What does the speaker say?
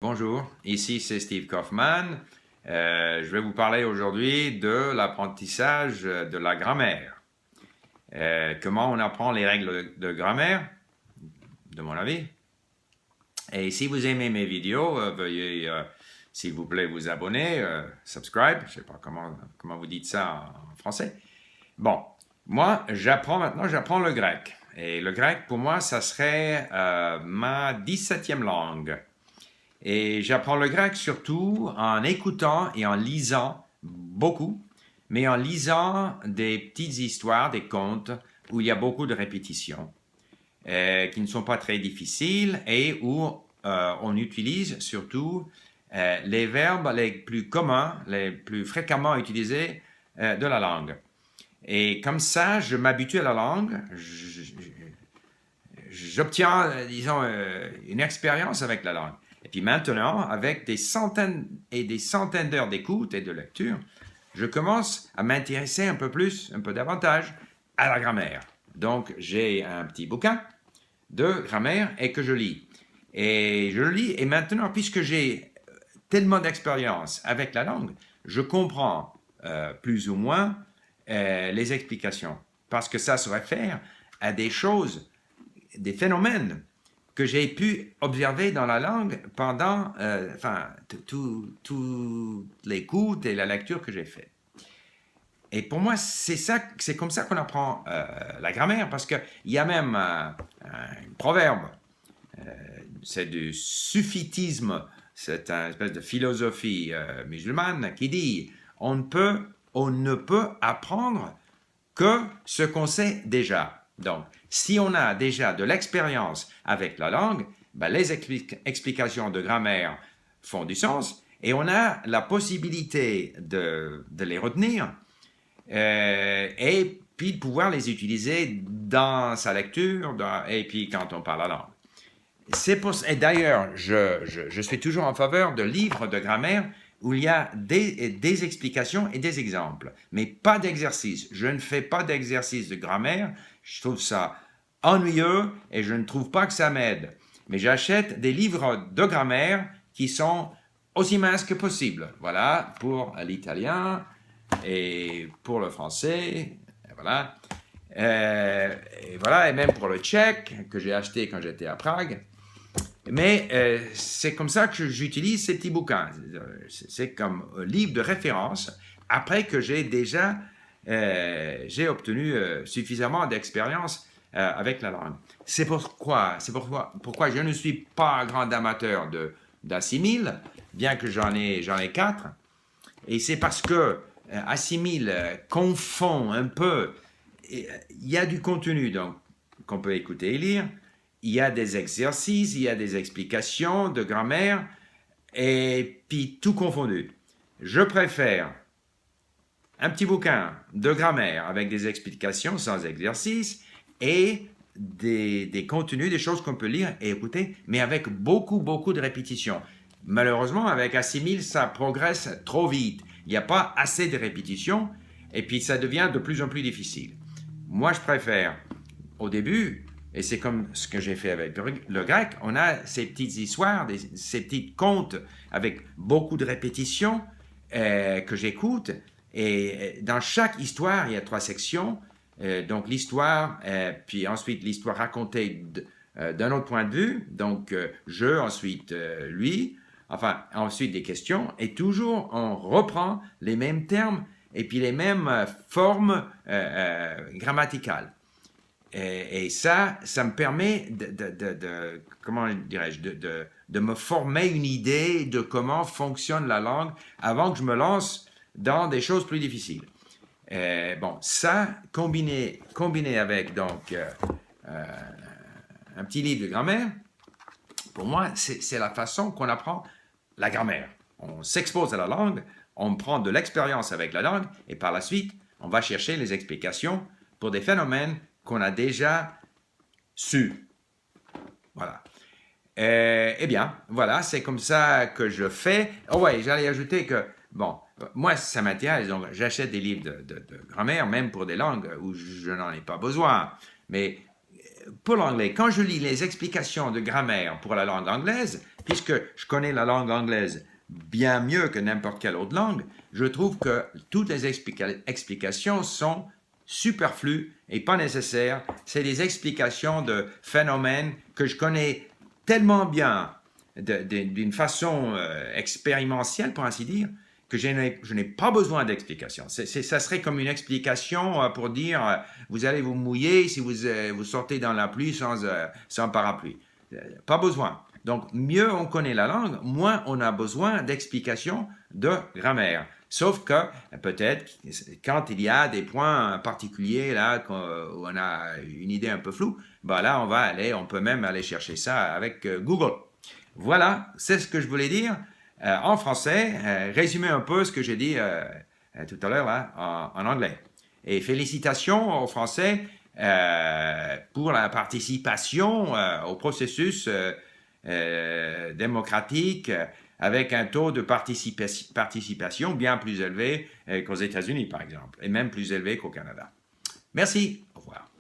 Bonjour, ici c'est Steve Kaufmann. Je vais vous parler aujourd'hui de l'apprentissage de la grammaire. Comment on apprend les règles de grammaire, de mon avis. Et si vous aimez mes vidéos, veuillez, s'il vous plaît, vous abonner, subscribe, je ne sais pas comment vous dites ça en français. Bon, moi, j'apprends le grec. Et le grec, pour moi, ça serait ma 17e langue. Et j'apprends le grec surtout en écoutant et en lisant beaucoup, mais en lisant des petites histoires, des contes où il y a beaucoup de répétitions, qui ne sont pas très difficiles et où on utilise surtout les verbes les plus communs, les plus fréquemment utilisés de la langue. Et comme ça, je m'habitue à la langue, j'obtiens, disons, une expérience avec la langue. Et puis maintenant, avec des centaines et des centaines d'heures d'écoute et de lecture, je commence à m'intéresser un peu plus, un peu davantage à la grammaire. Donc, j'ai un petit bouquin de grammaire et que je lis. Et je le lis, et maintenant, puisque j'ai tellement d'expérience avec la langue, je comprends plus ou moins les explications. Parce que ça se réfère à des choses, des phénomènes que j'ai pu observer dans la langue pendant toute l'écoute et la lecture que j'ai faite. Et pour moi, c'est comme ça qu'on apprend la grammaire, parce qu'il y a même un proverbe, c'est du suffitisme, c'est une espèce de philosophie musulmane qui dit on ne peut apprendre que ce qu'on sait déjà. Donc, si on a déjà de l'expérience avec la langue, ben les explications de grammaire font du sens et on a la possibilité de les retenir et puis de pouvoir les utiliser dans sa lecture et puis quand on parle la langue. Et d'ailleurs, je suis toujours en faveur de livres de grammaire où il y a des explications et des exemples, mais pas d'exercice. Je ne fais pas d'exercice de grammaire, je trouve ça ennuyeux et je ne trouve pas que ça m'aide. Mais j'achète des livres de grammaire qui sont aussi minces que possible. Voilà, pour l'italien et pour le français, et voilà. Et même pour le tchèque que j'ai acheté quand j'étais à Prague. Mais c'est comme ça que j'utilise ces petits bouquins. C'est comme un livre de référence après que j'ai obtenu suffisamment d'expérience avec la langue. C'est pourquoi je ne suis pas un grand amateur d'assimile, bien que j'en ai 4. Et c'est parce que assimile confond un peu. Il y a du contenu donc qu'on peut écouter et lire. Il y a des exercices, il y a des explications de grammaire, et puis tout confondu. Je préfère un petit bouquin de grammaire avec des explications sans exercice et des contenus, des choses qu'on peut lire et écouter, mais avec beaucoup de répétitions. Malheureusement, avec Assimile, ça progresse trop vite. Il n'y a pas assez de répétitions, et puis ça devient de plus en plus difficile. Moi, je préfère, au début, et c'est comme ce que j'ai fait avec le grec, on a ces petites histoires, ces petits contes avec beaucoup de répétitions que j'écoute. Et dans chaque histoire, il y a 3 sections. Donc l'histoire, puis ensuite l'histoire racontée d'un autre point de vue. Donc je, ensuite lui, enfin ensuite des questions. Et toujours on reprend les mêmes termes et puis les mêmes formes grammaticales. Et ça me permet comment dirais-je, de me former une idée de comment fonctionne la langue avant que je me lance dans des choses plus difficiles. Bon, ça, combiné avec donc un petit livre de grammaire, pour moi, c'est la façon qu'on apprend la grammaire. On s'expose à la langue, on prend de l'expérience avec la langue, et par la suite, on va chercher les explications pour des phénomènes qu'on a déjà su. Voilà. Eh bien, voilà, c'est comme ça que je fais. Oh ouais, j'allais ajouter que, bon, moi, ça m'intéresse, donc j'achète des livres de grammaire, même pour des langues où je n'en ai pas besoin. Mais pour l'anglais, quand je lis les explications de grammaire pour la langue anglaise, puisque je connais la langue anglaise bien mieux que n'importe quelle autre langue, je trouve que toutes les explications sont superflues et pas nécessaires. C'est des explications de phénomènes que je connais tellement bien, d'une façon expérientielle, pour ainsi dire, que je n'ai pas besoin d'explication. Ça serait comme une explication pour dire vous allez vous mouiller si vous sortez dans la pluie sans parapluie. Pas besoin. Donc, mieux on connaît la langue, moins on a besoin d'explications de grammaire. Sauf que peut-être quand il y a des points particuliers là où on a une idée un peu floue, ben là on peut même aller chercher ça avec Google. Voilà, c'est ce que je voulais dire en français, résumer un peu ce que j'ai dit tout à l'heure là en anglais. Et félicitations aux Français pour la participation au processus démocratique avec un taux de participation bien plus élevé qu'aux États-Unis, par exemple, et même plus élevé qu'au Canada. Merci, au revoir.